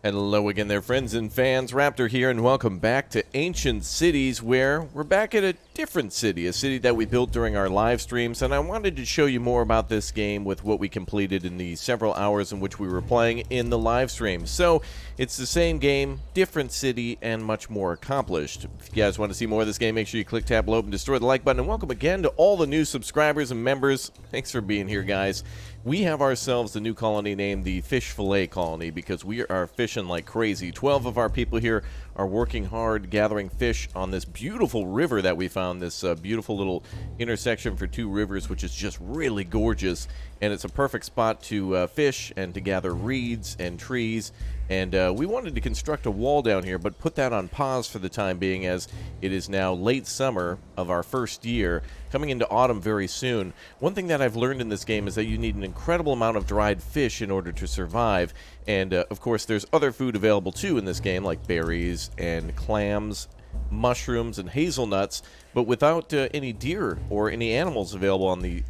Hello again there, friends and fans. Raptor here, and welcome back to Ancient Cities, where we're back at a different city, a city that we built during our live streams, and I wanted to show you more about this game with what we completed in the several hours in which we were playing in the live stream. So, it's the same game, different city, and much more accomplished. If you guys want to see more of this game, make sure you click tab below and destroy the like button, and welcome again to all the new subscribers and members. Thanks for being here, guys. We have ourselves a new colony named the Fish Fillet Colony because we are fishing like crazy. 12 of our people here are working hard gathering fish on this beautiful river that we found, this beautiful little intersection for two rivers, which is just really gorgeous. And it's a perfect spot to fish and to gather reeds and trees. And we wanted to construct a wall down here, but put that on pause for the time being, as it is now late summer of our first year, coming into autumn very soon. One thing that I've learned in this game is that you need an incredible amount of dried fish in order to survive. And, of course, there's other food available, too, in this game, like berries and clams, mushrooms, and hazelnuts. But without any deer or any animals available on the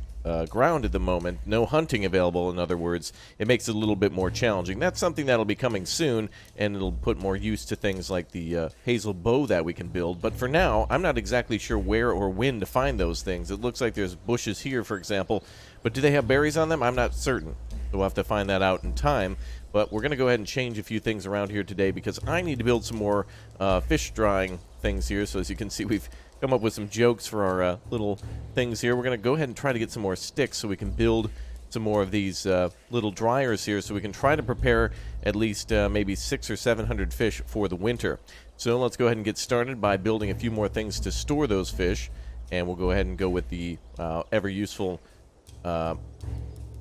ground at the moment, no hunting available, in other words, it makes it a little bit more challenging. That's something that'll be coming soon, and it'll put more use to things like the hazel bow that we can build. But for now, I'm not exactly sure where or when to find those things. It looks like there's bushes here, for example, but do they have berries on them? I'm not certain. We'll have to find that out in time. But we're going to go ahead and change a few things around here today because I need to build some more fish drying things here. So as you can see, we've come up with some jokes for our little things here. We're going to go ahead and try to get some more sticks so we can build some more of these little dryers here, so we can try to prepare at least maybe 600 or 700 fish for the winter. So let's go ahead and get started by building a few more things to store those fish, and we'll go ahead and go with the ever useful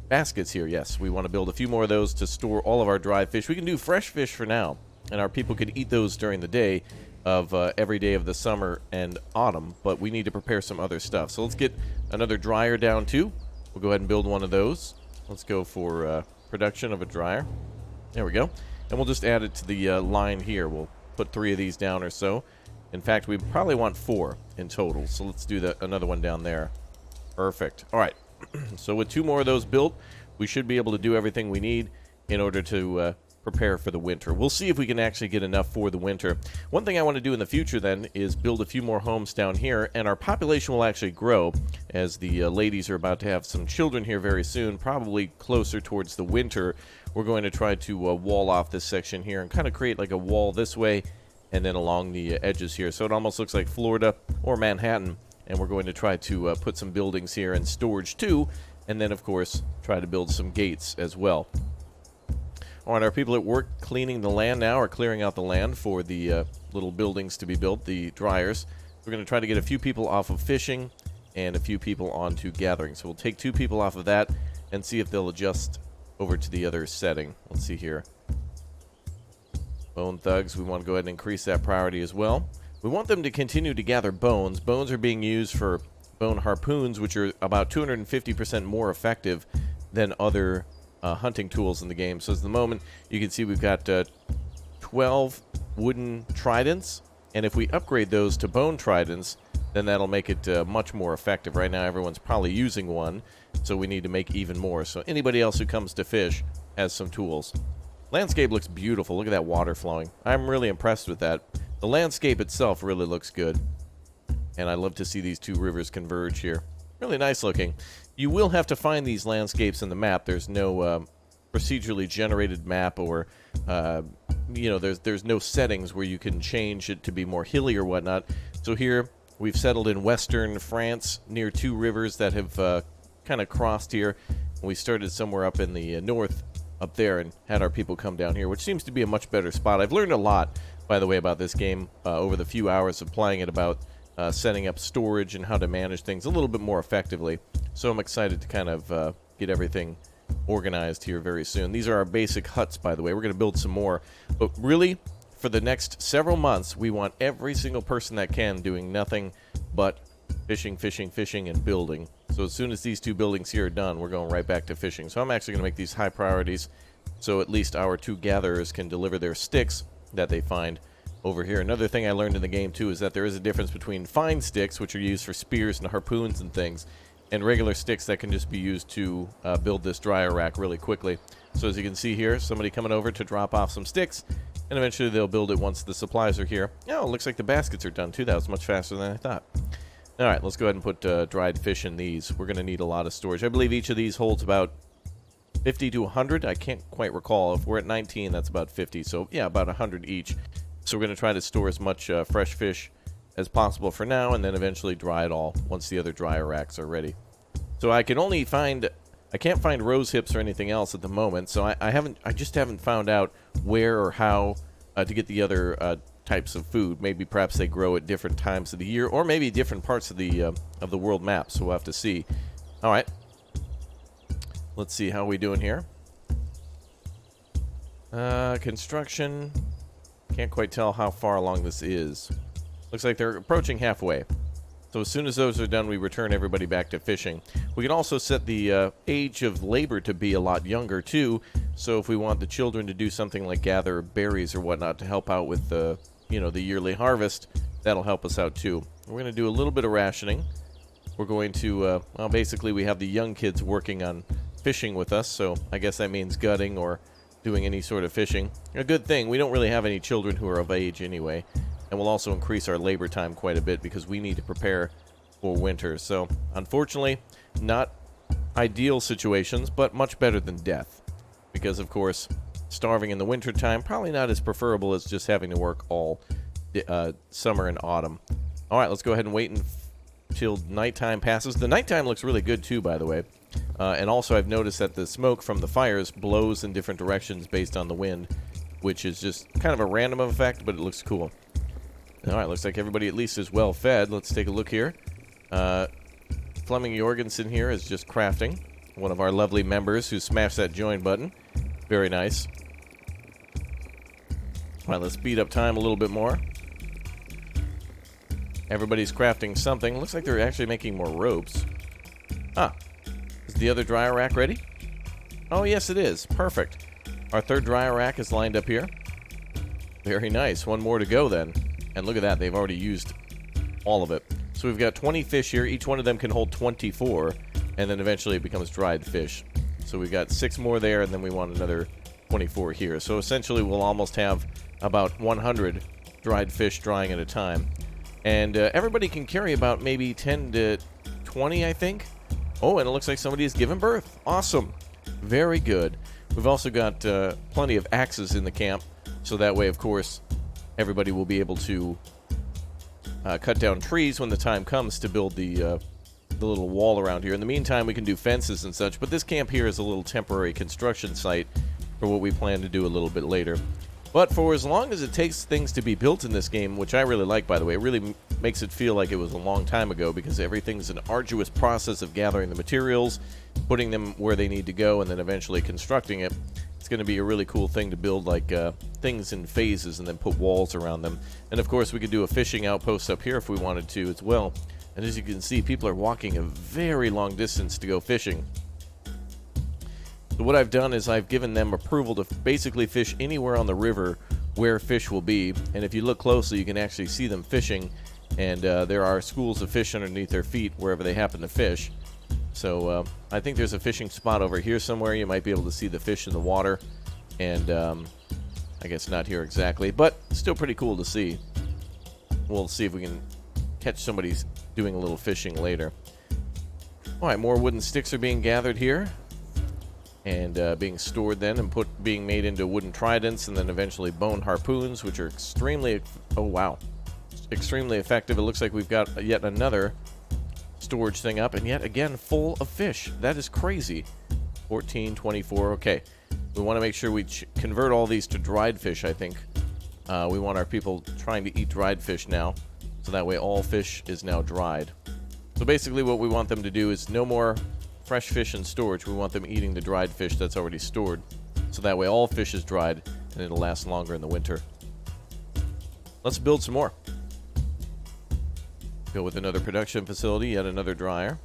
baskets here. Yes, we want to build a few more of those to store all of our dry fish. We can do fresh fish for now, and our people could eat those during the day of every day of the summer and autumn, but we need to prepare some other stuff. So let's get another dryer down too. We'll go ahead and build one of those. Let's go for production of a dryer. There we go. And we'll just add it to the line here. We'll put 3 of these down or so. In fact, we probably want 4 in total, so let's do another one down there. Perfect. All right. So with 2 more of those built, we should be able to do everything we need in order to prepare for the winter. We'll see if we can actually get enough for the winter. One thing I want to do in the future then is build a few more homes down here, and our population will actually grow as the ladies are about to have some children here very soon, probably closer towards the winter. We're going to try to wall off this section here and kind of create like a wall this way and then along the edges here, so it almost looks like Florida or Manhattan. And we're going to try to put some buildings here and storage too, and then of course try to build some gates as well. All right, our people at work cleaning the land now, or clearing out the land for the little buildings to be built, the dryers. We're going to try to get a few people off of fishing and a few people onto gathering. So we'll take 2 people off of that and see if they'll adjust over to the other setting. Let's see here. Bone thugs, we want to go ahead and increase that priority as well. We want them to continue to gather bones. Bones are being used for bone harpoons, which are about 250% more effective than other hunting tools in the game. So at the moment, you can see we've got 12 wooden tridents, and if we upgrade those to bone tridents, then that'll make it much more effective. Right now, everyone's probably using one, so we need to make even more. So anybody else who comes to fish has some tools. Landscape looks beautiful. Look at that water flowing. I'm really impressed with that. The landscape itself really looks good, and I love to see these 2 rivers converge here. Really nice looking. You will have to find these landscapes in the map. There's no procedurally generated map, or you know, there's no settings where you can change it to be more hilly or whatnot. So here we've settled in western France near 2 rivers that have kind of crossed here. We started somewhere up in the north up there and had our people come down here, which seems to be a much better spot. I've learned a lot, by the way, about this game over the few hours of playing it, about setting up storage and how to manage things a little bit more effectively. So I'm excited to kind of get everything organized here very soon. These are our basic huts, by the way. We're going to build some more. But really, for the next several months, we want every single person that can doing nothing but fishing, fishing, fishing, and building. So as soon as these 2 buildings here are done, we're going right back to fishing. So I'm actually going to make these high priorities so at least our 2 gatherers can deliver their sticks that they find over here. Another thing I learned in the game too is that there is a difference between fine sticks, which are used for spears and harpoons and things, and regular sticks that can just be used to build this dryer rack really quickly. So as you can see here, somebody coming over to drop off some sticks, and eventually they'll build it once the supplies are here. Oh, it looks like the baskets are done too. That was much faster than I thought. All right, let's go ahead and put dried fish in these. We're going to need a lot of storage. I believe each of these holds about 50 to 100. I can't quite recall. If we're at 19, that's about 50. So yeah, about 100 each. So we're going to try to store as much fresh fish as possible for now, and then eventually dry it all once the other dryer racks are ready. So I can't find rose hips or anything else at the moment. So I just haven't found out where or how to get the other types of food. Maybe perhaps they grow at different times of the year, or maybe different parts of the world map. So we'll have to see. All right, let's see how we doing here. Construction. Can't quite tell how far along this is. Looks like they're approaching halfway. So as soon as those are done, we return everybody back to fishing. We can also set the age of labor to be a lot younger, too. So if we want the children to do something like gather berries or whatnot to help out with the yearly harvest, that'll help us out, too. We're going to do a little bit of rationing. We're going to, well, basically we have the young kids working on fishing with us, so I guess that means gutting or doing any sort of fishing. A good thing. We don't really have any children who are of age anyway. And we'll also increase our labor time quite a bit because we need to prepare for winter. So, unfortunately, not ideal situations, but much better than death. Because, of course, starving in the winter time, probably not as preferable as just having to work all summer and autumn. All right, let's go ahead and wait until nighttime passes. The nighttime looks really good, too, by the way. And also, I've noticed that the smoke from the fires blows in different directions based on the wind, which is just kind of a random effect, but it looks cool. All right, looks like everybody at least is well fed. Let's take a look here. Fleming Jorgensen here is just crafting. One of our lovely members who smashed that join button. Very nice. All right, let's speed up time a little bit more. Everybody's crafting something. Looks like they're actually making more ropes. Ah, is the other dryer rack ready? Oh, yes, it is. Perfect. Our third dryer rack is lined up here. Very nice. One more to go then. And look at that, they've already used all of it. So we've got 20 fish here. Each one of them can hold 24, and then eventually it becomes dried fish. So we've got 6 more there, and then we want another 24 here. So essentially we'll almost have about 100 dried fish drying at a time. And everybody can carry about maybe 10 to 20, I think. Oh, and it looks like somebody has given birth. Awesome. Very good. We've also got plenty of axes in the camp, so that way, of course, everybody will be able to cut down trees when the time comes to build the little wall around here. In the meantime, we can do fences and such, but this camp here is a little temporary construction site for what we plan to do a little bit later. But for as long as it takes things to be built in this game, which I really like, by the way, it really makes it feel like it was a long time ago because everything's an arduous process of gathering the materials, putting them where they need to go, and then eventually constructing it. It's going to be a really cool thing to build, like things in phases and then put walls around them. And of course we could do a fishing outpost up here if we wanted to as well. And as you can see, people are walking a very long distance to go fishing. So what I've done is I've given them approval to basically fish anywhere on the river where fish will be. And if you look closely, you can actually see them fishing. And there are schools of fish underneath their feet wherever they happen to fish. So I think there's a fishing spot over here somewhere. You might be able to see the fish in the water. And I guess not here exactly, but still pretty cool to see. We'll see if we can catch somebody doing a little fishing later. All right, more wooden sticks are being gathered here. And being stored then and being made into wooden tridents and then eventually bone harpoons, which are extremely, oh wow, extremely effective. It looks like we've got yet another storage thing up, and yet again full of fish. That is crazy. 14, 24, okay. We want to make sure we convert all these to dried fish, I think. We want our people trying to eat dried fish now, so that way all fish is now dried. So basically what we want them to do is no more fresh fish in storage. We want them eating the dried fish that's already stored, so that way all fish is dried and it'll last longer in the winter. Let's build some more. Go with another production facility, yet another dryer.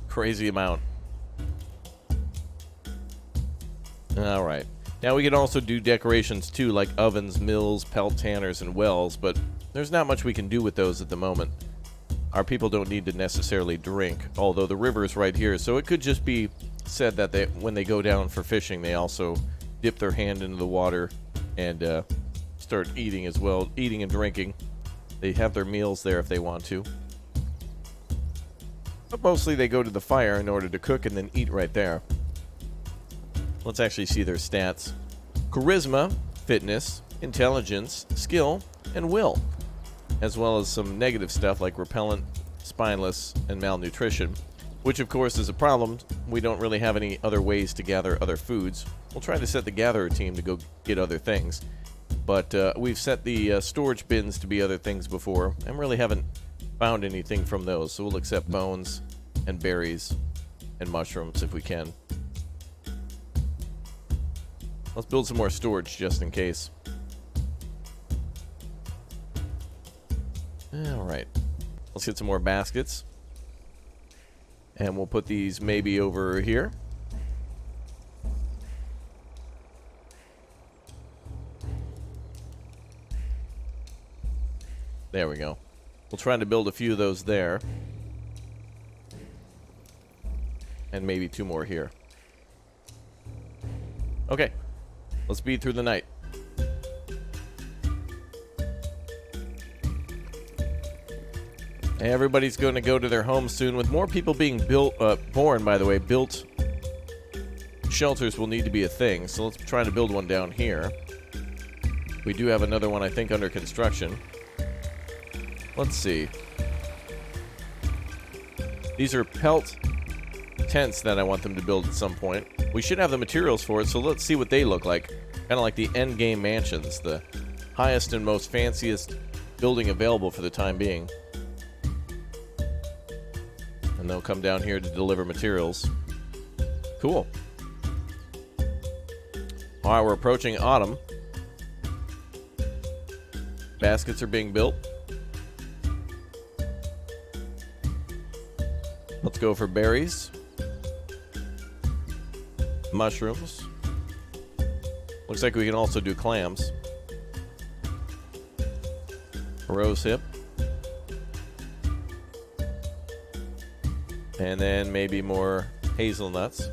Crazy amount. Alright. Now we can also do decorations too, like ovens, mills, pelt tanners, and wells, but there's not much we can do with those at the moment. Our people don't need to necessarily drink, although the river is right here, so it could just be said that when they go down for fishing, they also dip their hand into the water and start eating as well, eating and drinking. They have their meals there if they want to. But mostly they go to the fire in order to cook and then eat right there. Let's actually see their stats. Charisma, fitness, intelligence, skill, and will. As well as some negative stuff like repellent, spineless, and malnutrition. Which of course is a problem. We don't really have any other ways to gather other foods. We'll try to set the gatherer team to go get other things. But we've set the storage bins to be other things before, and really haven't found anything from those. So we'll accept bones and berries and mushrooms if we can. Let's build some more storage just in case. Alright. Let's get some more baskets. And we'll put these maybe over here. There we go. We'll try to build a few of those there. And maybe 2 more here. Okay. Let's speed through the night. Everybody's going to go to their homes soon. With more people being born, by the way, built shelters will need to be a thing. So let's try to build one down here. We do have another one, I think, under construction. Let's see. These are pelt tents that I want them to build at some point. We should have the materials for it, so let's see what they look like. Kind of like the end game mansions, the highest and most fanciest building available for the time being. And they'll come down here to deliver materials. Cool. Alright, we're approaching autumn. Baskets are being built. Let's go for berries. Mushrooms. Looks like we can also do clams. Rose hip. And then maybe more hazelnuts.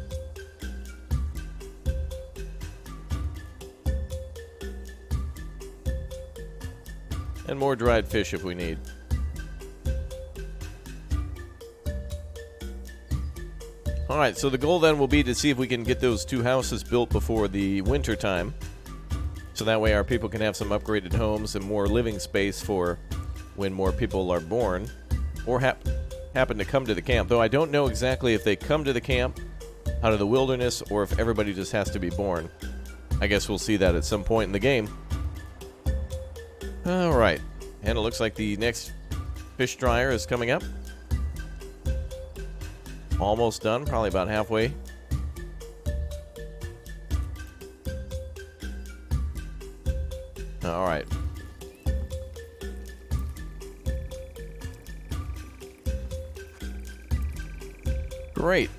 And more dried fish if we need. Alright, so the goal then will be to see if we can get those 2 houses built before the winter time. So that way our people can have some upgraded homes and more living space for when more people are born. Or happen to come to the camp. Though I don't know exactly if they come to the camp out of the wilderness or if everybody just has to be born. I guess we'll see that at some point in the game. Alright, and it looks like the next fish dryer is coming up. Almost done, probably about halfway. Alright. Great.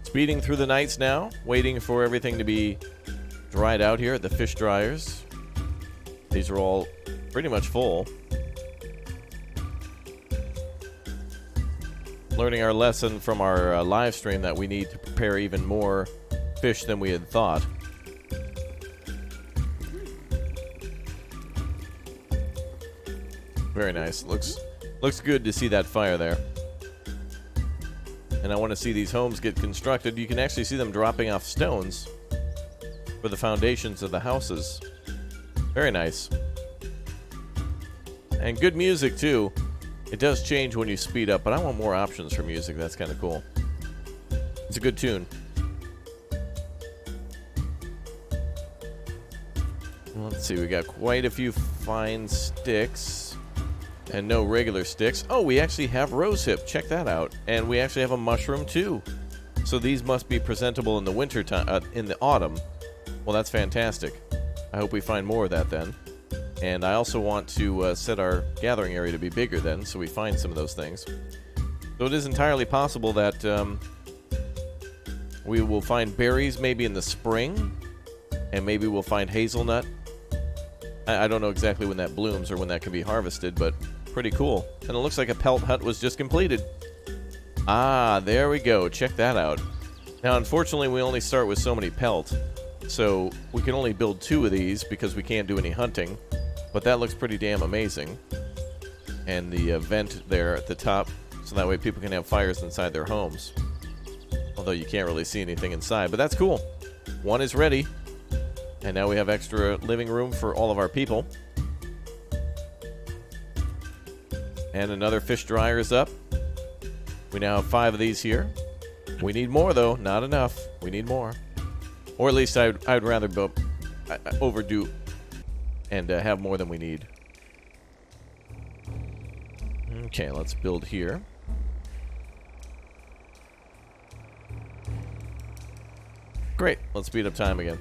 Speeding through the nights now, waiting for everything to be dried out here at the fish dryers. These are all pretty much full. Learning our lesson from our live stream that we need to prepare even more fish than we had thought. Very nice. Looks good to see that fire there. And I want to see these homes get constructed. You can actually see them dropping off stones for the foundations of the houses. Very nice. And good music too. It does change when you speed up, but I want more options for music. That's kind of cool. It's a good tune. Let's see, we got quite a few fine sticks and no regular sticks. Oh, we actually have rose hip. Check that out. And we actually have a mushroom too. So these must be presentable in the winter time, in the autumn. Well, that's fantastic. I hope we find more of that then. And I also want to set our gathering area to be bigger then, so we find some of those things. So it is entirely possible that we will find berries maybe in the spring, and maybe we'll find hazelnut. I don't know exactly when that blooms or when that can be harvested, but pretty cool. And it looks like a pelt hut was just completed. Ah, there we go. Check that out. Now, unfortunately, we only start with so many pelt, so we can only build 2 of these because we can't do any hunting, but that looks pretty damn amazing. And the vent there at the top, so that way people can have fires inside their homes. Although you can't really see anything inside, but that's cool. 1 is ready, and now we have extra living room for all of our people. And another fish dryer is up. We now have 5 of these here. We need more, though. Not enough. We need more. Or at least I'd rather overdo and have more than we need. Okay, let's build here. Great. Let's speed up time again.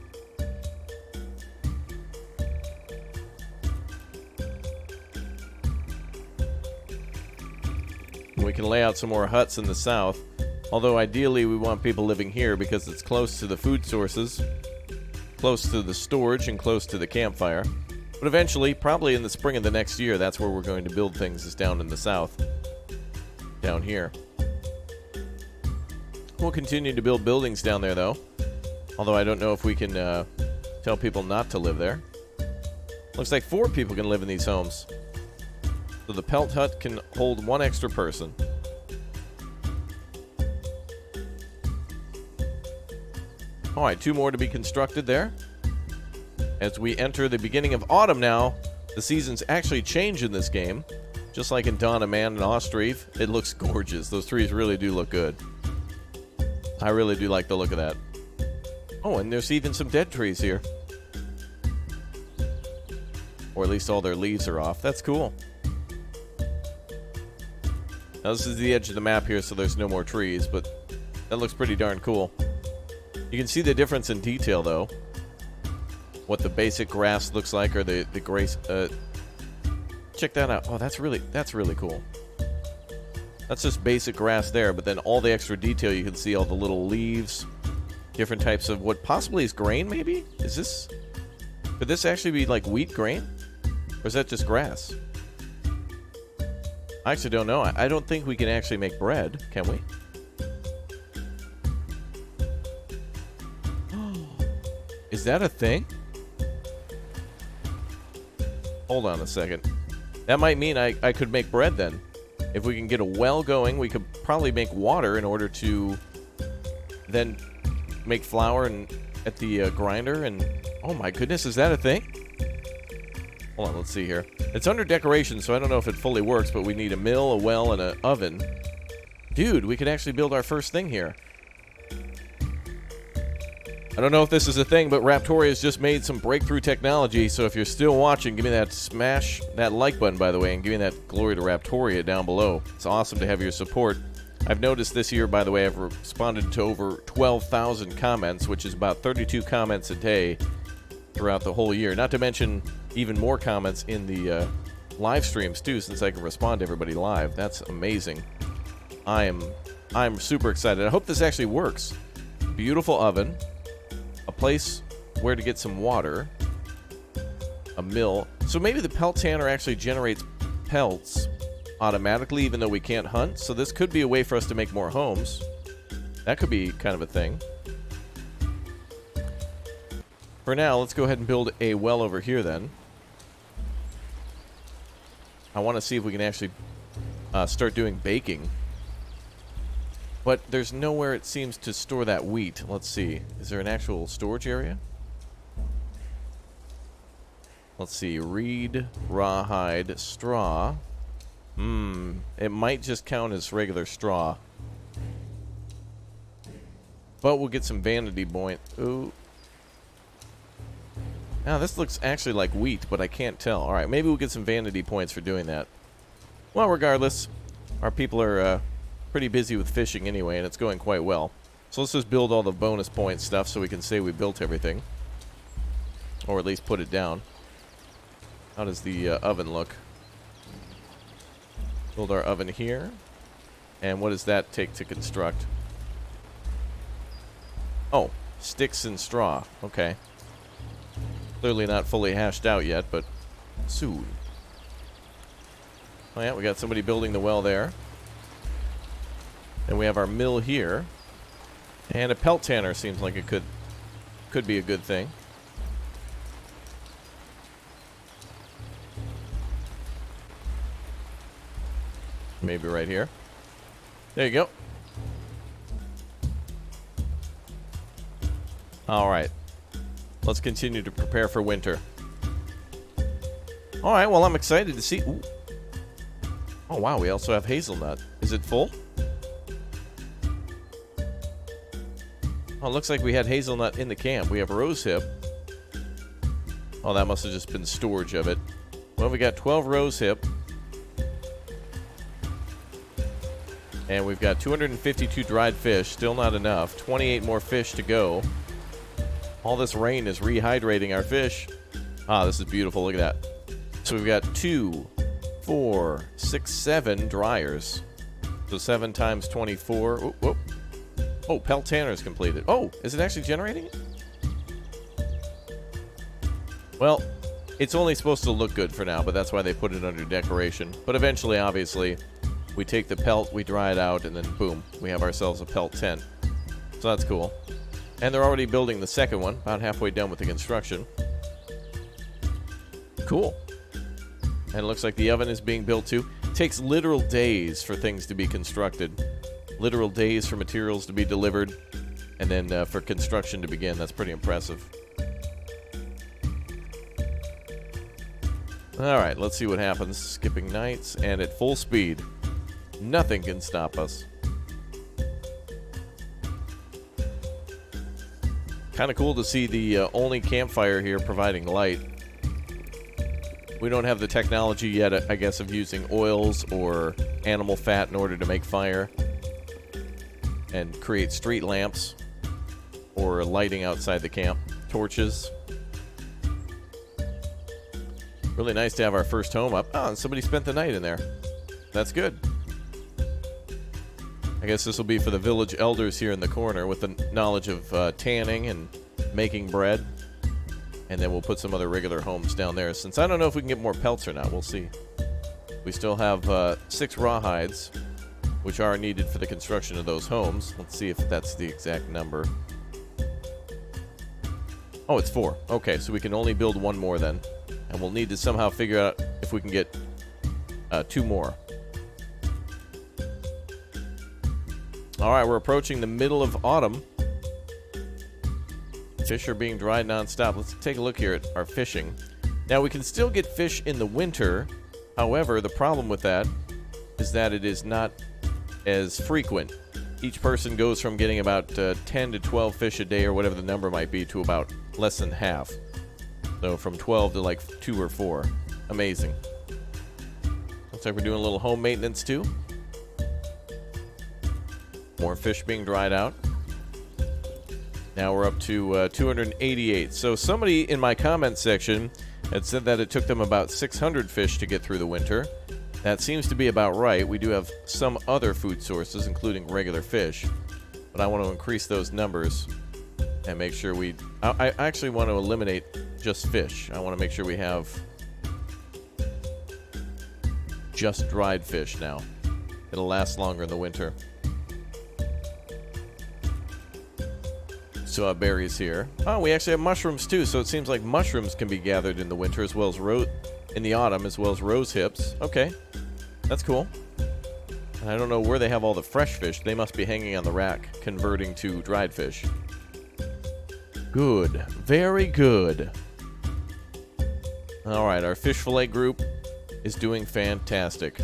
We can lay out some more huts in the south. Although ideally we want people living here because it's close to the food sources, close to the storage, and close to the campfire. But eventually, probably in the spring of the next year, that's where we're going to build things, is down in the south. Down here. We'll continue to build buildings down there, though. Although I don't know if we can tell people not to live there. Looks like 4 people can live in these homes. So the pelt hut can hold 1 extra person. Alright, 2 more to be constructed there. As we enter the beginning of autumn now, the seasons actually change in this game. Just like in Dawn of Man and Ostreve, it looks gorgeous. Those trees really do look good. I really do like the look of that. Oh, and there's even some dead trees here. Or at least all their leaves are off. That's cool. Now this is the edge of the map here, so there's no more trees, but that looks pretty darn cool. You can see the difference in detail, though. What the basic grass looks like, or the gray. Check that out. Oh, that's really cool. That's just basic grass there, but then all the extra detail, you can see all the little leaves, different types of what possibly is grain. Maybe could this actually be like wheat grain, or is that just grass? I actually don't know. I don't think we can actually make bread, can we? Is that a thing? Hold on a second. That might mean I could make bread then. If we can get a well going, we could probably make water in order to then make flour and at the grinder. And oh my goodness, is that a thing? Hold on, let's see here. It's under decoration, so I don't know if it fully works, but we need a mill, a well, and an oven. Dude, we could actually build our first thing here. I don't know if this is a thing, but Raptoria has just made some breakthrough technology, so if you're still watching, give me that smash that like button, by the way, and give me that glory to Raptoria down below. It's awesome to have your support. I've noticed this year, by the way, I've responded to over 12,000 comments, which is about 32 comments a day throughout the whole year. Not to mention even more comments in the live streams, too, since I can respond to everybody live. That's amazing. I'm super excited. I hope this actually works. Beautiful oven. A place where to get some water, a mill. So maybe the pelt tanner actually generates pelts automatically, even though we can't hunt. So this could be a way for us to make more homes. That could be kind of a thing. For now, let's go ahead and build a well over here then. I want to see if we can actually start doing baking. But there's nowhere, it seems, to store that wheat. Let's see. Is there an actual storage area? Let's see. Reed, rawhide, straw. It might just count as regular straw. But we'll get some vanity point. Ooh. Now, this looks actually like wheat, but I can't tell. Alright, maybe we'll get some vanity points for doing that. Well, regardless, our people are pretty busy with fishing anyway, and it's going quite well. So let's just build all the bonus point stuff so we can say we built everything. Or at least put it down. How does the oven look? Build our oven here. And what does that take to construct? Oh, sticks and straw. Okay. Clearly not fully hashed out yet, but soon. Oh yeah, we got somebody building the well there. Then we have our mill here. And a pelt tanner seems like it could be a good thing. Maybe right here. There you go. All right. Let's continue to prepare for winter. All right, well, I'm excited to see... Ooh. Oh, wow, we also have hazelnut. Is it full? Oh, it looks like we had hazelnut in the camp. We have rosehip. Oh, that must have just been storage of it. Well, we got 12 rosehip. And we've got 252 dried fish. Still not enough. 28 more fish to go. All this rain is rehydrating our fish. Ah, this is beautiful. Look at that. So we've got 2, 4, 6, 7 dryers. So 7 times 24. Whoop, whoop. Oh, pelt tanner is completed. Oh, is it actually generating it? Well, it's only supposed to look good for now, but that's why they put it under decoration. But eventually, obviously, we take the pelt, we dry it out, and then boom, we have ourselves a pelt tent. So that's cool. And they're already building the second one, about halfway done with the construction. Cool. And it looks like the oven is being built too. It takes literal days for things to be constructed. Literal days for materials to be delivered. And then for construction to begin. That's pretty impressive. Alright, let's see what happens. Skipping nights and at full speed. Nothing can stop us. Kind of cool to see the only campfire here providing light. We don't have the technology yet, I guess, of using oils or animal fat in order to make fire and create street lamps or lighting outside the camp. Torches. Really nice to have our first home up. Oh, and somebody spent the night in there. That's good. I guess this will be for the village elders here in the corner with the knowledge of tanning and making bread. And then we'll put some other regular homes down there. Since I don't know if we can get more pelts or not. We'll see. We still have 6 rawhides, which are needed for the construction of those homes. Let's see if that's the exact number. Oh, it's 4. Okay, so we can only build 1 more then. And we'll need to somehow figure out if we can get 2 more. Alright, we're approaching the middle of autumn. Fish are being dried non-stop. Let's take a look here at our fishing. Now, we can still get fish in the winter. However, the problem with that is that it is not as frequent. Each person goes from getting about 10 to 12 fish a day or whatever the number might be to about less than half. So from 12 to like 2 or 4. Amazing. Looks like we're doing a little home maintenance too. More fish being dried out. Now we're up to 288. So somebody in my comments section had said that it took them about 600 fish to get through the winter. That seems to be about right. We do have some other food sources, including regular fish. But I want to increase those numbers and make sure we... I actually want to eliminate just fish. I want to make sure we have just dried fish now. It'll last longer in the winter. So berries here. Oh, we actually have mushrooms too, so it seems like mushrooms can be gathered in the winter as well as in the autumn, as well as rose hips. Okay, that's cool. And I don't know where they have all the fresh fish. They must be hanging on the rack, converting to dried fish. Good, very good. All right, our fish fillet group is doing fantastic.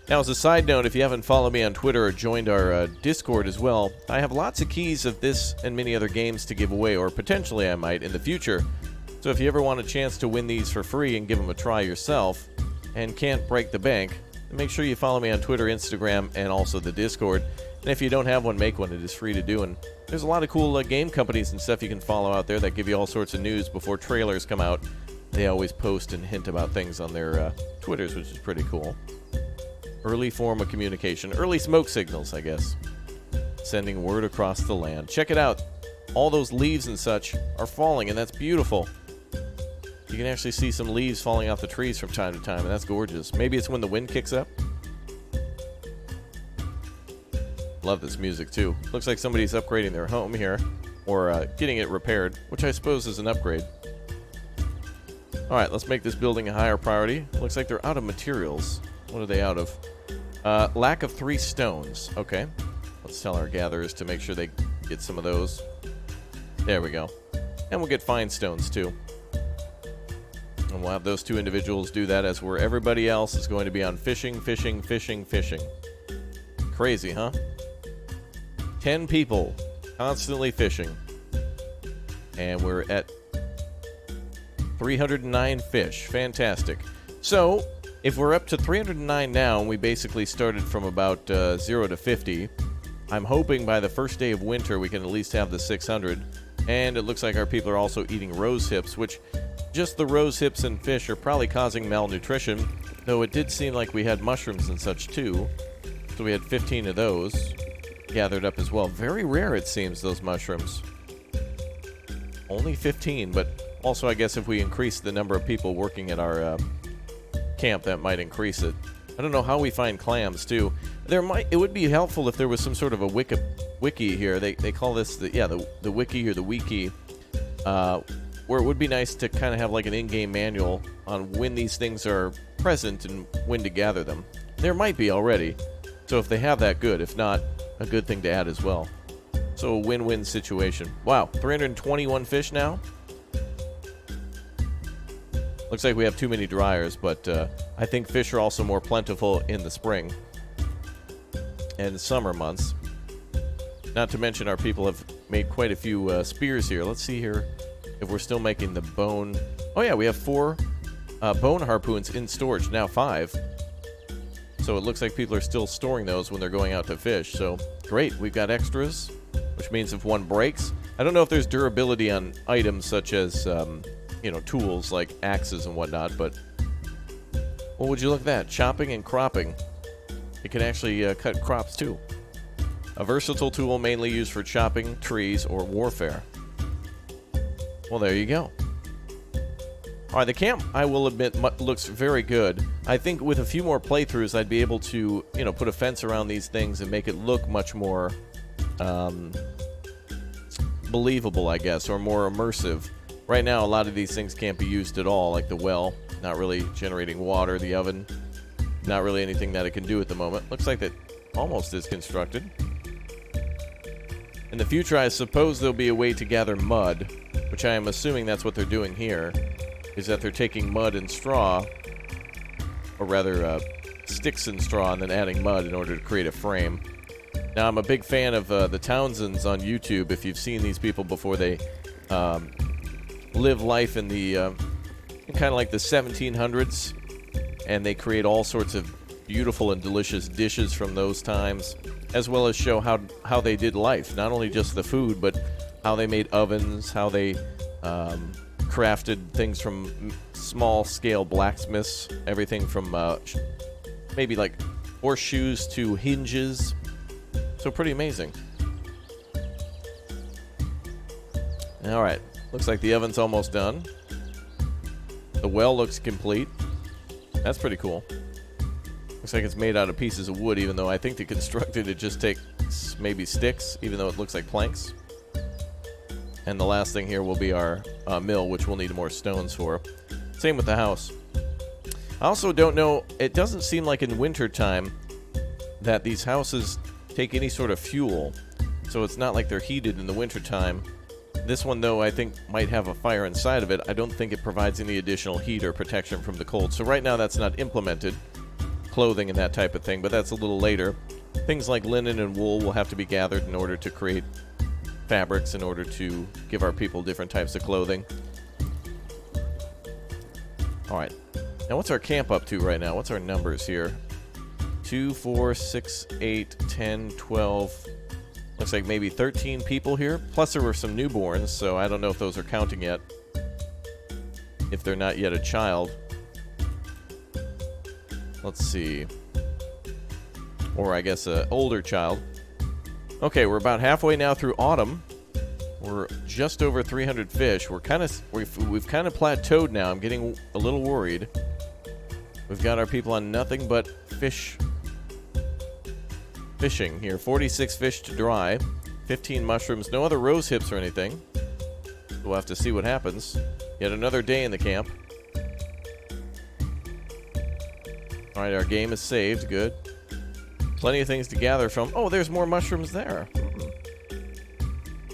Now, as a side note, if you haven't followed me on Twitter or joined our Discord as well, I have lots of keys of this and many other games to give away, or potentially I might in the future. So if you ever want a chance to win these for free and give them a try yourself, and can't break the bank, then make sure you follow me on Twitter, Instagram, and also the Discord. And if you don't have one, make one. It is free to do. And there's a lot of cool game companies and stuff you can follow out there that give you all sorts of news before trailers come out. They always post and hint about things on their Twitters, which is pretty cool. Early form of communication. Early smoke signals, I guess. Sending word across the land. Check it out. All those leaves and such are falling, and that's beautiful. You can actually see some leaves falling off the trees from time to time, and that's gorgeous. Maybe it's when the wind kicks up. Love this music too. Looks like somebody's upgrading their home here, or getting it repaired, which I suppose is an upgrade. Alright, let's make this building a higher priority. Looks like they're out of materials. What are they out of? Lack of 3 stones. Okay. Let's tell our gatherers to make sure they get some of those. There we go. And we'll get fine stones too. And we'll have those 2 individuals do that, as where everybody else is going to be on fishing, fishing, fishing, fishing. Crazy, huh? 10 people constantly fishing. And we're at 309 fish. Fantastic. So, if we're up to 309 now, and we basically started from about 0 to 50, I'm hoping by the first day of winter we can at least have the 600. And it looks like our people are also eating rose hips, which just the rose hips and fish are probably causing malnutrition, though it did seem like we had mushrooms and such too. So we had 15 of those gathered up as well. Very rare, it seems, those mushrooms. Only 15, but also I guess if we increase the number of people working at our camp, that might increase it. I don't know how we find clams too. It would be helpful if there was some sort of a wiki here. They call this the wiki or the wiki, where it would be nice to kind of have like an in-game manual on when these things are present and when to gather them. There might be already. So if they have that, good. If not, a good thing to add as well. So a win-win situation. Wow, 321 fish now? Looks like we have too many dryers, but I think fish are also more plentiful in the spring and summer months. Not to mention our people have made quite a few spears here. Let's see here if we're still making the bone. Oh yeah, we have 4 bone harpoons in storage, now 5. So it looks like people are still storing those when they're going out to fish. So great, we've got extras, which means if one breaks, I don't know if there's durability on items such as tools like axes and whatnot, but well, would you look at that? Chopping and cropping. It can actually cut crops too. A versatile tool mainly used for chopping trees or warfare. Well, there you go. Alright, the camp, I will admit, looks very good. I think with a few more playthroughs, I'd be able to, put a fence around these things and make it look much more believable, I guess, or more immersive. Right now, a lot of these things can't be used at all, like the well, not really generating water, the oven, not really anything that it can do at the moment. Looks like that almost is constructed. In the future, I suppose there'll be a way to gather mud, which I am assuming that's what they're doing here, is that they're taking mud and straw, or rather sticks and straw, and then adding mud in order to create a frame. Now, I'm a big fan of the Townsends on YouTube. If you've seen these people before, they live life in the kind of like the 1700s, and they create all sorts of beautiful and delicious dishes from those times, as well as show how they did life, not only just the food, but how they made ovens, how they crafted things from small-scale blacksmiths, everything from maybe like horseshoes to hinges. So pretty amazing. Alright, looks like the oven's almost done. The well looks complete. That's pretty cool. Looks like it's made out of pieces of wood, even though I think to construct it, it just takes maybe sticks, even though it looks like planks. And the last thing here will be our mill, which we'll need more stones for. Same with the house. I also don't know, it doesn't seem like in winter time that these houses take any sort of fuel. So it's not like they're heated in the winter time. This one, though, I think might have a fire inside of it. I don't think it provides any additional heat or protection from the cold. So right now that's not implemented. Clothing and that type of thing, but that's a little later. Things like linen and wool will have to be gathered in order to create fabrics, in order to give our people different types of clothing. Alright. Now what's our camp up to right now? What's our numbers here? 2, 4, 6, 8, 10, 12. Looks like maybe 13 people here. Plus there were some newborns, so I don't know if those are counting yet. If they're not yet a child. Let's see. Or I guess an older child. Okay, we're about halfway now through autumn. We're just over 300 fish. We've kind of plateaued now. I'm getting a little worried. We've got our people on nothing but fish. fishing here. 46 fish to dry, 15 mushrooms, no other rose hips or anything. We'll have to see what happens. Yet another day in the camp. Alright, our game is saved. Good. Plenty of things to gather from. Oh, there's more mushrooms there.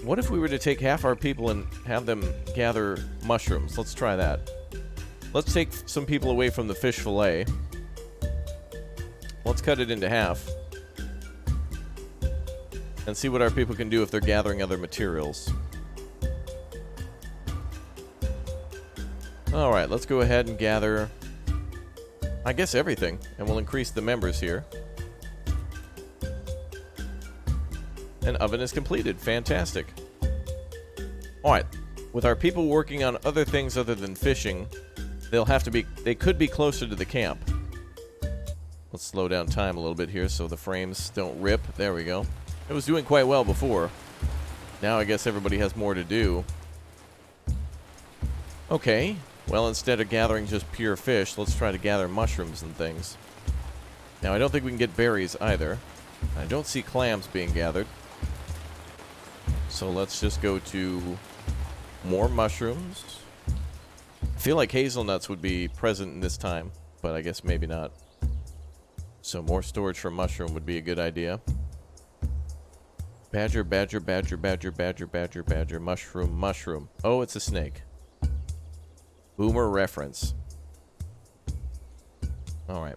What if we were to take half our people and have them gather mushrooms? Let's try that. Let's take some people away from the fish fillet. Let's cut it into half. And see what our people can do if they're gathering other materials. Alright, let's go ahead and gather, I guess, everything. And we'll increase the members here. An oven is completed. Fantastic. Alright, with our people working on other things other than fishing, they could be closer to the camp. Let's slow down time a little bit here so the frames don't rip. There we go. It was doing quite well before. Now I guess everybody has more to do. Okay, well, instead of gathering just pure fish, let's try to gather mushrooms and things. Now, I don't think we can get berries either. I don't see clams being gathered. So let's just go to more mushrooms. I feel like hazelnuts would be present in this time, but I guess maybe not. So more storage for mushroom would be a good idea. Badger, badger, badger, badger, badger, badger, badger, mushroom, mushroom. Oh, it's a snake. Boomer reference. Alright.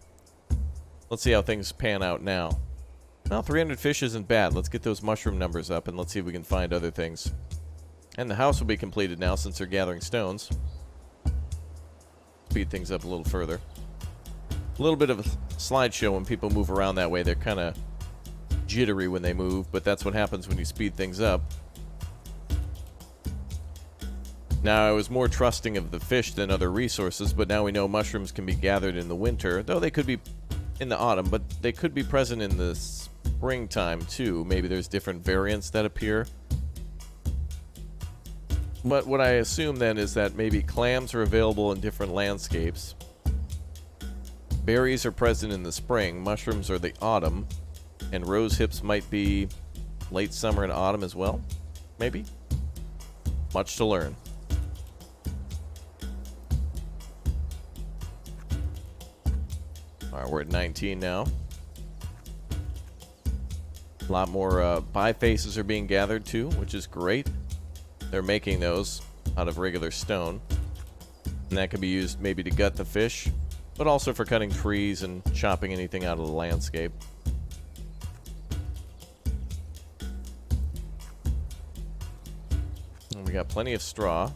Let's see how things pan out now. Well, 300 fish isn't bad. Let's get those mushroom numbers up and let's see if we can find other things. And the house will be completed now since they're gathering stones. Speed things up a little further. A little bit of a slideshow when people move around that way. They're kind of jittery when they move, but that's what happens when you speed things up. Now, I was more trusting of the fish than other resources, but now we know mushrooms can be gathered in the winter, though they could be in the autumn, but they could be present in the springtime too. Maybe there's different variants that appear. But what I assume then is that maybe clams are available in different landscapes. Berries are present in the spring, mushrooms are the autumn, and rose hips might be late summer and autumn as well. Maybe? Much to learn. Alright, we're at 19 now. A lot more bifaces are being gathered too, which is great. They're making those out of regular stone. And that can be used maybe to gut the fish, but also for cutting trees and chopping anything out of the landscape. And we got plenty of straw.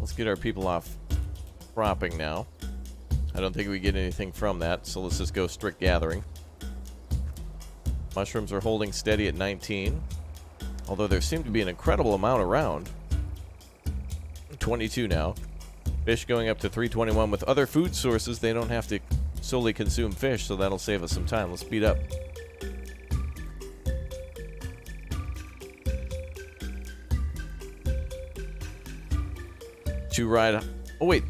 Let's get our people off cropping now. I don't think we get anything from that, so let's just go strict gathering. Mushrooms are holding steady at 19, although there seem to be an incredible amount around. 22 now. Fish going up to 321. With other food sources, they don't have to solely consume fish, so that'll save us some time. Let's speed up. Two ride. Oh, wait.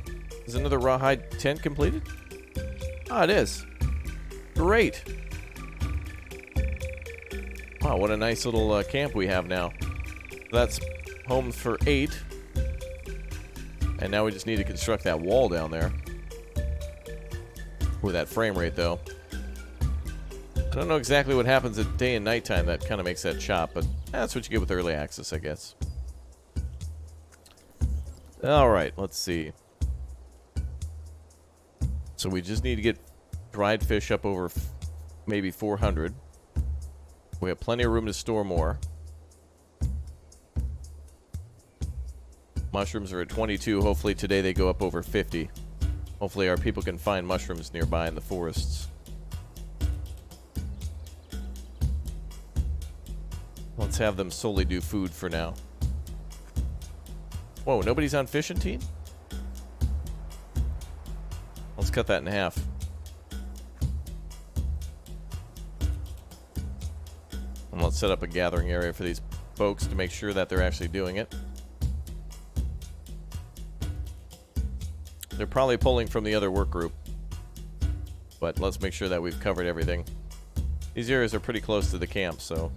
Is another rawhide tent completed? Ah, it is. Great. Wow, what a nice little camp we have now. That's home for 8. And now we just need to construct that wall down there. With that frame rate, though. I don't know exactly what happens at day and nighttime that kind of makes that chop, but that's what you get with early access, I guess. Alright, let's see. So we just need to get dried fish up over maybe 400. We have plenty of room to store more. Mushrooms are at 22. Hopefully today they go up over 50. Hopefully our people can find mushrooms nearby in the forests. Let's have them solely do food for now. Whoa, nobody's on fishing team? Let's cut that in half. And let's set up a gathering area for these folks to make sure that they're actually doing it. They're probably pulling from the other work group. But let's make sure that we've covered everything. These areas are pretty close to the camp, so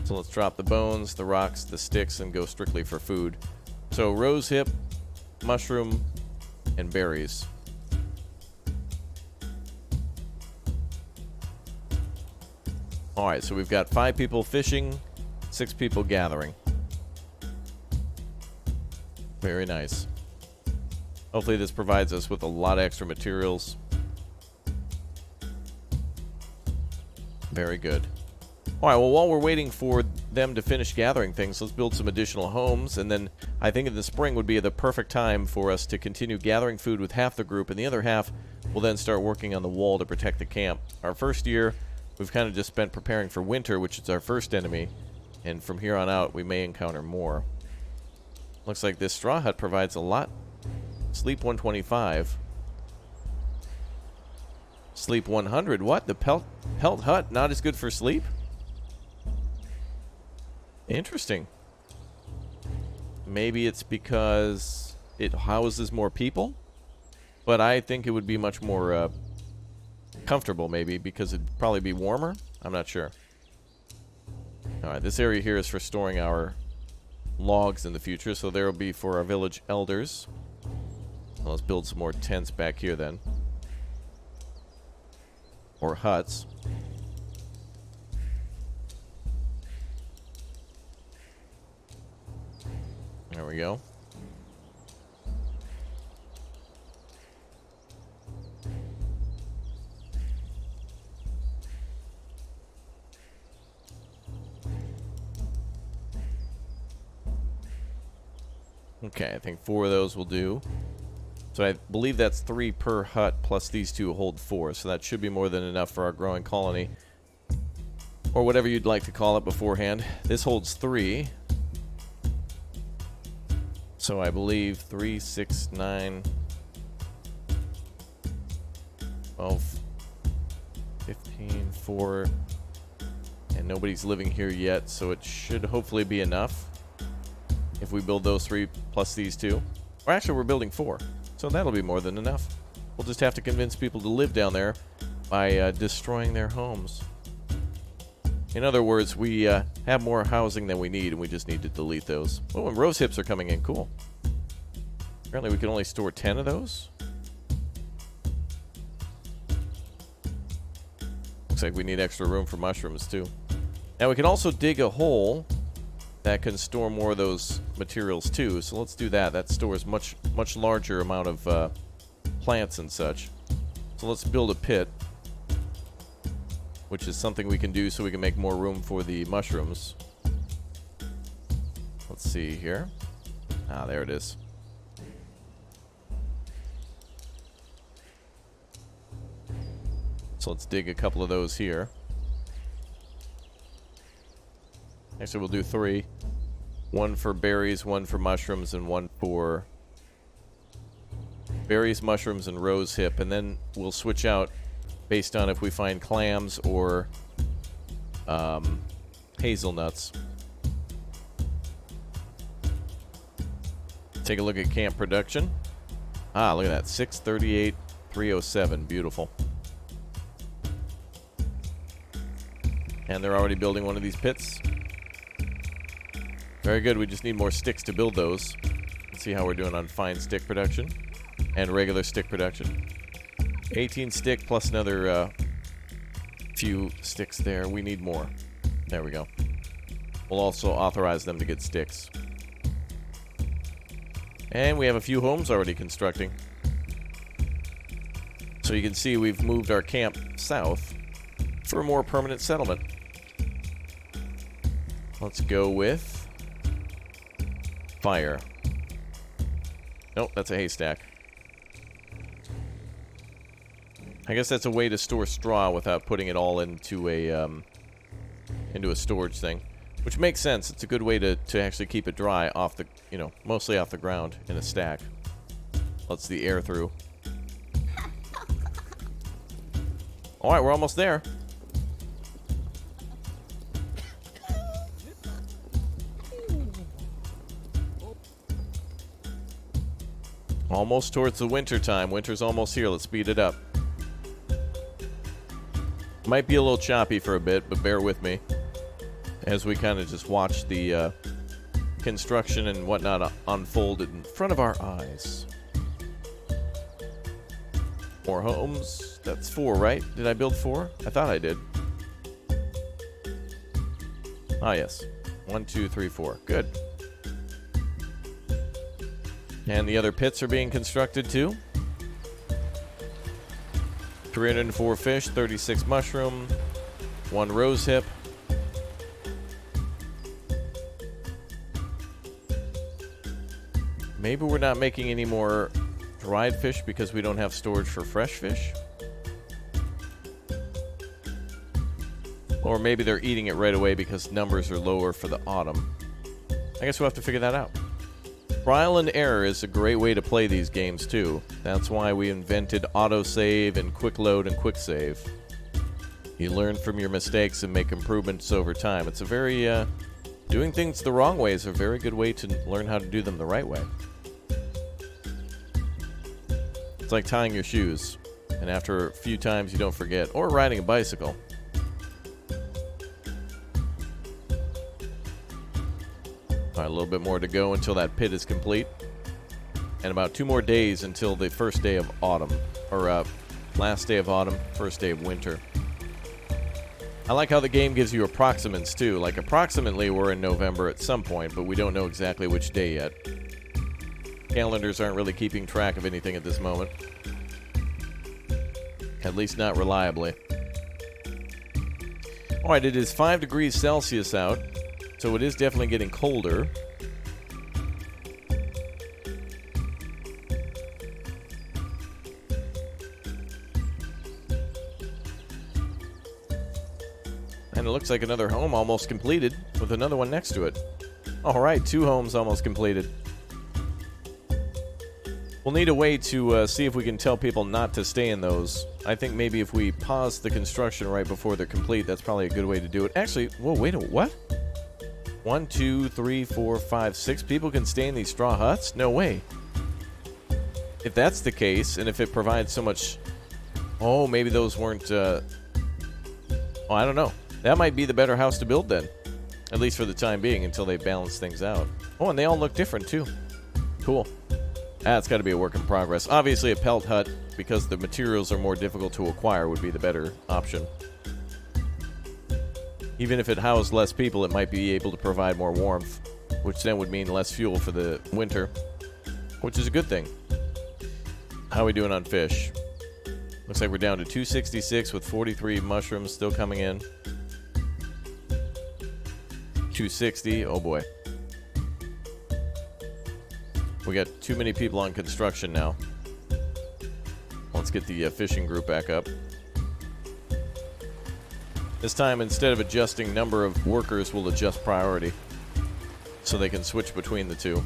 let's drop the bones, the rocks, the sticks, and go strictly for food. So rose hip, mushroom, and berries. Alright, so we've got 5 people fishing, 6 people gathering. Very nice. Hopefully this provides us with a lot of extra materials. Very good. Alright, well, while we're waiting for them to finish gathering things, let's build some additional homes, and then I think in the spring would be the perfect time for us to continue gathering food with half the group, and the other half will then start working on the wall to protect the camp. Our first year, we've kind of just spent preparing for winter, which is our first enemy, and from here on out, we may encounter more. Looks like this straw hut provides a lot. Sleep 125. Sleep 100. What? The pelt hut not as good for sleep? Interesting. Maybe it's because it houses more people? But I think it would be much more comfortable, maybe, because it'd probably be warmer? I'm not sure. Alright, this area here is for storing our logs in the future, so there will be for our village elders. Well, let's build some more tents back here then. Or huts. There we go. Okay, I think 4 of those will do. So I believe that's 3 per hut, plus these 2 hold 4. So that should be more than enough for our growing colony. Or whatever you'd like to call it beforehand. This holds 3. So I believe 3, 6, 9, 12, 15, 4. And nobody's living here yet, so it should hopefully be enough. If we build those 3 plus these 2. Or actually, we're building 4. So that'll be more than enough. We'll just have to convince people to live down there by destroying their homes. In other words, we have more housing than we need, and we just need to delete those. Oh, and rose hips are coming in. Cool. Apparently we can only store 10 of those. Looks like we need extra room for mushrooms, too. Now, we can also dig a hole that can store more of those materials, too. So let's do that. That stores much larger amount of plants and such. So let's build a pit, which is something we can do so we can make more room for the mushrooms. Let's see here. Ah, there it is. So let's dig a couple of those here. Actually, we'll do 3. 1 for berries, 1 for mushrooms, and 1 for berries, mushrooms, and rose hip. And then we'll switch out based on if we find clams or hazelnuts. Take a look at camp production. Ah, look at that. 638, 307. Beautiful. And they're already building one of these pits. Very good. We just need more sticks to build those. Let's see how we're doing on fine stick production and regular stick production. 18 stick plus another few sticks there. We need more. There we go. We'll also authorize them to get sticks. And we have a few homes already constructing. So you can see we've moved our camp south for a more permanent settlement. Let's go with fire. Nope, that's a haystack. I guess that's a way to store straw without putting it all into a storage thing, which makes sense. It's a good way to actually keep it dry off the, mostly off the ground in a stack. Lets the air through. All right, we're almost there. Almost towards the winter time. Winter's almost here. Let's speed it up. Might be a little choppy for a bit, but bear with me as we kind of just watch the construction and whatnot unfold in front of our eyes. More homes. That's 4, right? Did I build 4? I thought I did. Ah, yes. 1, 2, 3, 4. Good. And the other pits are being constructed too. 304 fish, 36 mushroom, 1 rose hip. Maybe we're not making any more dried fish because we don't have storage for fresh fish. Or maybe they're eating it right away because numbers are lower for the autumn. I guess we'll have to figure that out. Trial and error is a great way to play these games too. That's why we invented autosave and quick load and quick save. You learn from your mistakes and make improvements over time. It's a very, doing things the wrong way is a very good way to learn how to do them the right way. It's like tying your shoes, and after a few times you don't forget, or riding a bicycle. Alright, a little bit more to go until that pit is complete. And about 2 more days until the first day of autumn. Or, last day of autumn, first day of winter. I like how the game gives you approximates, too. Like, approximately we're in November at some point, but we don't know exactly which day yet. Calendars aren't really keeping track of anything at this moment. At least not reliably. Alright, it is 5 degrees Celsius out. So it is definitely getting colder. And it looks like another home almost completed with another one next to it. Alright, 2 homes almost completed. We'll need a way to see if we can tell people not to stay in those. I think maybe if we pause the construction right before they're complete, that's probably a good way to do it. Actually, whoa, wait a what? 1, 2, 3, 4, 5, 6 people can stay in these straw huts? No way. If that's the case, and if it provides so much... Oh, maybe those weren't... Oh, I don't know. That might be the better house to build then. At least for the time being, until they balance things out. Oh, and they all look different, too. Cool. That's got to be a work in progress. Obviously, a pelt hut, because the materials are more difficult to acquire, would be the better option. Even if it housed less people, it might be able to provide more warmth, which then would mean less fuel for the winter, which is a good thing. How are we doing on fish? Looks like we're down to 266 with 43 mushrooms still coming in. 260, oh boy. We got too many people on construction now. Let's get the fishing group back up. This time, instead of adjusting number of workers, we'll adjust priority. So they can switch between the two.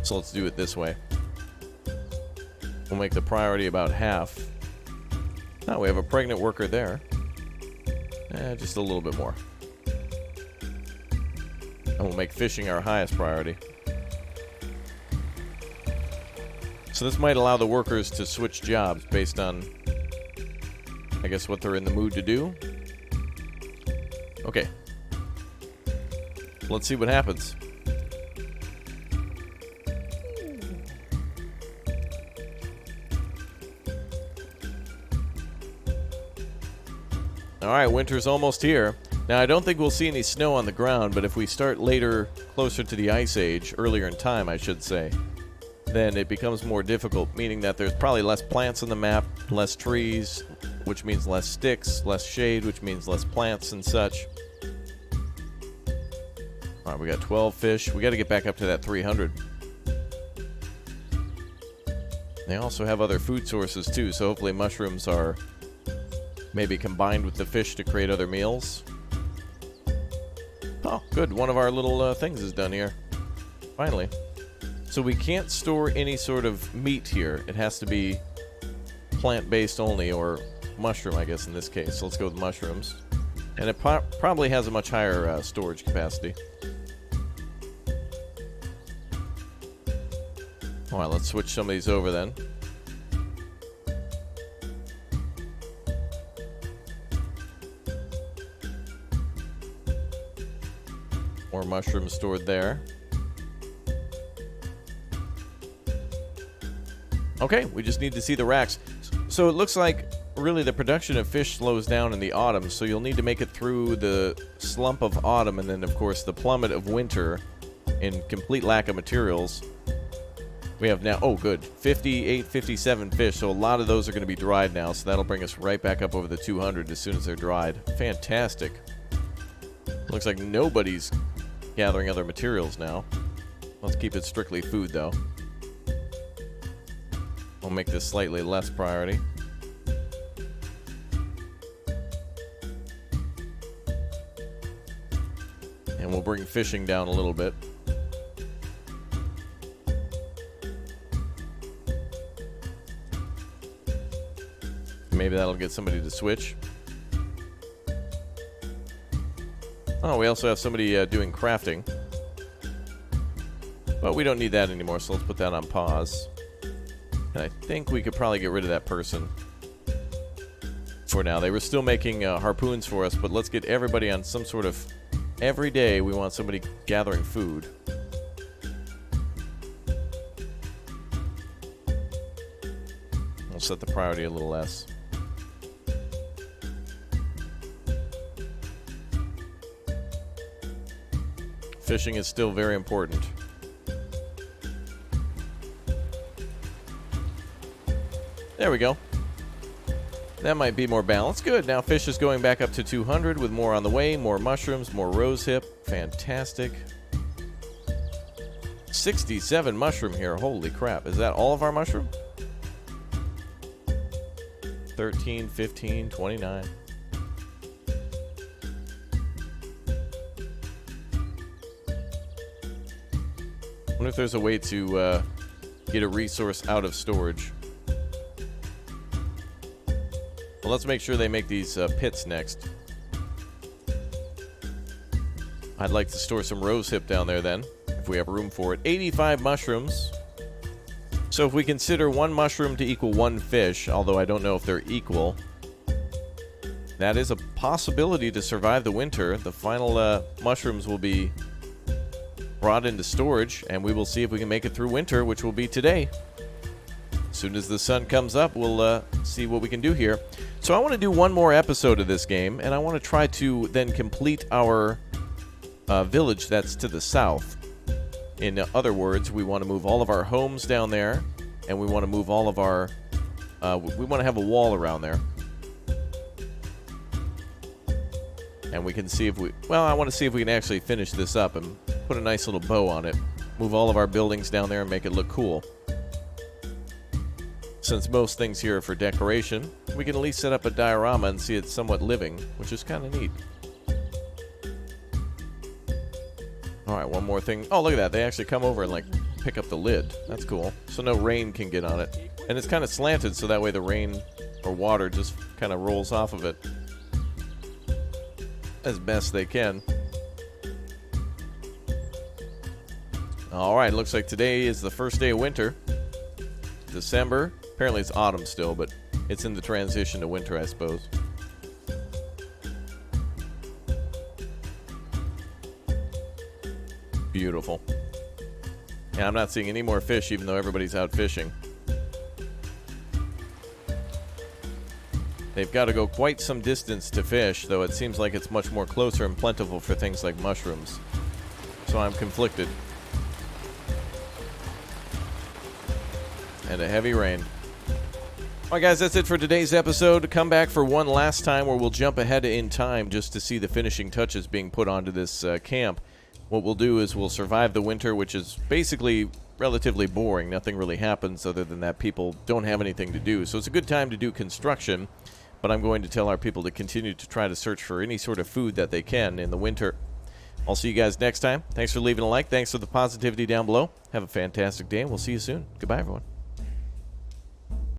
So let's do it this way. We'll make the priority about half. Oh, we have a pregnant worker there. Just a little bit more. And we'll make fishing our highest priority. So this might allow the workers to switch jobs based on, I guess, what they're in the mood to do. Okay. Let's see what happens. Alright, winter's almost here. Now, I don't think we'll see any snow on the ground, but if we start later, closer to the Ice Age, earlier in time, I should say, then it becomes more difficult, meaning that there's probably less plants on the map, less trees, which means less sticks, less shade, which means less plants and such. Alright, we got 12 fish. We got to get back up to that 300. They also have other food sources too, so hopefully mushrooms are maybe combined with the fish to create other meals. Oh, good. One of our little things is done here. Finally. So we can't store any sort of meat here. It has to be plant-based only, or mushroom, I guess, in this case. So let's go with mushrooms. And it probably has a much higher storage capacity. Alright, let's switch some of these over then. mushrooms stored there. Okay, we just need to see the racks. So it looks like really the production of fish slows down in the autumn, so you'll need to make it through the slump of autumn and then, of course, the plummet of winter in complete lack of materials. We have now, oh good, 58, 57 fish, so a lot of those are going to be dried now, so that'll bring us right back up over the 200 as soon as they're dried. Fantastic. Looks like nobody's gathering other materials now. Let's keep it strictly food, though. We'll make this slightly less priority. And we'll bring fishing down a little bit. Maybe that'll get somebody to switch. Oh, we also have somebody doing crafting. But we don't need that anymore, so let's put that on pause. And I think we could probably get rid of that person for now. They were still making harpoons for us, but let's get everybody on some sort of... Every day we want somebody gathering food. We'll set the priority a little less. Fishing is still very important. There we go. That might be more balanced. Good. Now fish is going back up to 200 with more on the way. More mushrooms, more rose hip. Fantastic. 67 mushroom here. Holy crap. Is that all of our mushroom? 13, 15, 29. I wonder if there's a way to get a resource out of storage. Well, let's make sure they make these pits next. I'd like to store some rose hip down there then, if we have room for it. 85 mushrooms. So if we consider one mushroom to equal one fish, although I don't know if they're equal, that is a possibility to survive the winter. The final mushrooms will be brought into storage, and we will see if we can make it through winter, which will be today. As soon as the sun comes up, we'll see what we can do here. So I want to do one more episode of this game, and I want to try to then complete our village that's to the south. In other words, we want to move all of our homes down there, and we want to move all of our... we want to have a wall around there. And we can see if we... Well, I want to see if we can actually finish this up and put a nice little bow on it. Move all of our buildings down there and make it look cool. Since most things here are for decoration, we can at least set up a diorama and see it somewhat living, which is kind of neat. Alright, one more thing. Oh, look at that. They actually come over and, like, pick up the lid. That's cool. So no rain can get on it. And it's kind of slanted, so that way the rain or water just kind of rolls off of it as best they can. Alright, looks like today is the first day of winter. December. Apparently it's autumn still, but it's in the transition to winter, I suppose. Beautiful. Yeah, I'm not seeing any more fish, even though everybody's out fishing. They've got to go quite some distance to fish, though it seems like it's much more closer and plentiful for things like mushrooms. So I'm conflicted. And a heavy rain. Alright guys, that's it for today's episode. Come back for one last time where we'll jump ahead in time just to see the finishing touches being put onto this camp. What we'll do is we'll survive the winter, which is basically relatively boring. Nothing really happens other than that people don't have anything to do. So it's a good time to do construction, but I'm going to tell our people to continue to try to search for any sort of food that they can in the winter. I'll see you guys next time. Thanks for leaving a like. Thanks for the positivity down below. Have a fantastic day, and we'll see you soon. Goodbye, everyone.